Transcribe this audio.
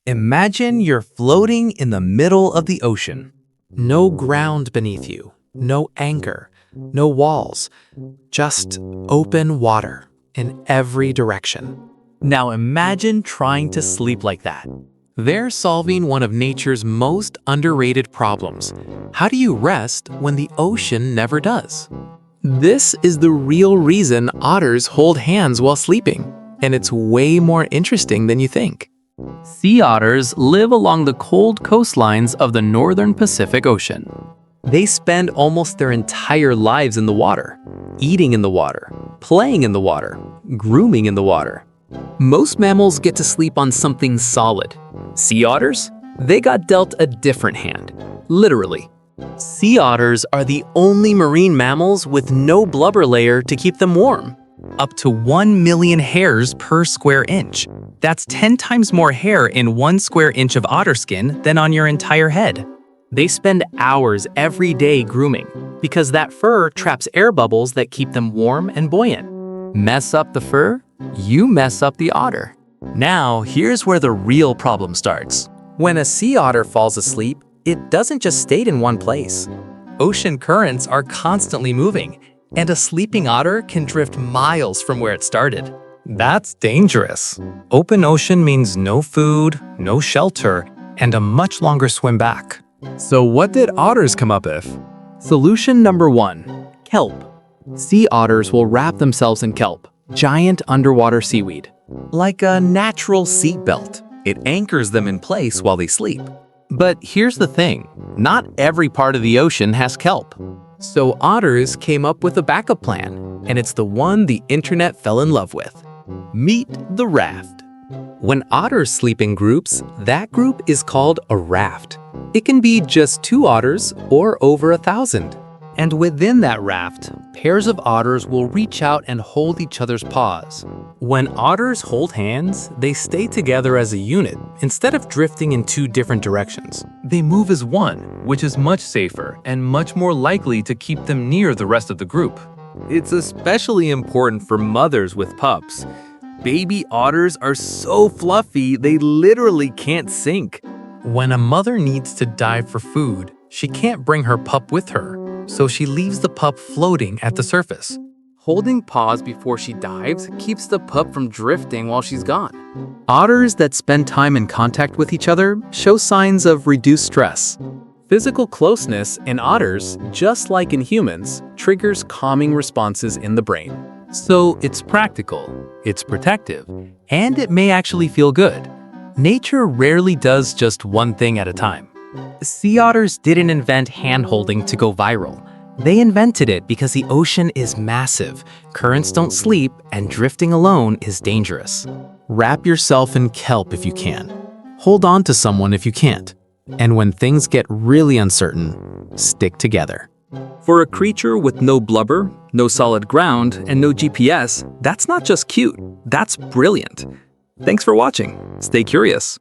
Imagine you're floating in the middle of the ocean. No ground beneath you, no anchor, no walls, just open water in every direction. Now imagine trying to sleep like that. They're solving one of nature's most underrated problems. How do you rest when the ocean never does? This is the real reason otters hold hands while sleeping, and it's way more interesting than you think. Sea otters live along the cold coastlines of the northern Pacific Ocean. They spend almost their entire lives in the water, eating in the water, playing in the water, grooming in the water. Most mammals get to sleep on something solid. Sea otters? They got dealt a different hand, literally. Sea otters are the only marine mammals with no blubber layer to keep them warm. Up to 1 million hairs per square inch. That's 10 times more hair in 1 square inch of otter skin than on your entire head. They spend hours every day grooming because that fur traps air bubbles that keep them warm and buoyant. Mess up the fur, you mess up the otter. Now, here's where the real problem starts. When a sea otter falls asleep, it doesn't just stay in one place. Ocean currents are constantly moving, and a sleeping otter can drift miles from where it started. That's dangerous. Open ocean means no food, no shelter, and a much longer swim back. So what did otters come up with? Solution number 1, kelp. Sea otters will wrap themselves in kelp, giant underwater seaweed. Like a natural seat belt, it anchors them in place while they sleep. But here's the thing, not every part of the ocean has kelp. So otters came up with a backup plan, and it's the one the internet fell in love with. Meet the raft. When otters sleep in groups, that group is called a raft. It can be just 2 otters or over 1,000. And within that raft, pairs of otters will reach out and hold each other's paws. When otters hold hands, they stay together as a unit instead of drifting in 2 different directions. They move as one, which is much safer and much more likely to keep them near the rest of the group. It's especially important for mothers with pups. Baby otters are so fluffy, they literally can't sink. When a mother needs to dive for food, she can't bring her pup with her, so she leaves the pup floating at the surface. Holding paws before she dives keeps the pup from drifting while she's gone. Otters that spend time in contact with each other show signs of reduced stress. Physical closeness in otters, just like in humans, triggers calming responses in the brain. So it's practical, it's protective, and it may actually feel good. Nature rarely does just one thing at a time. Sea otters didn't invent hand-holding to go viral. They invented it because the ocean is massive, currents don't sleep, and drifting alone is dangerous. Wrap yourself in kelp if you can. Hold on to someone if you can't. And when things get really uncertain, stick together. For a creature with no blubber, no solid ground, and no GPS, that's not just cute, that's brilliant. Thanks for watching. Stay curious.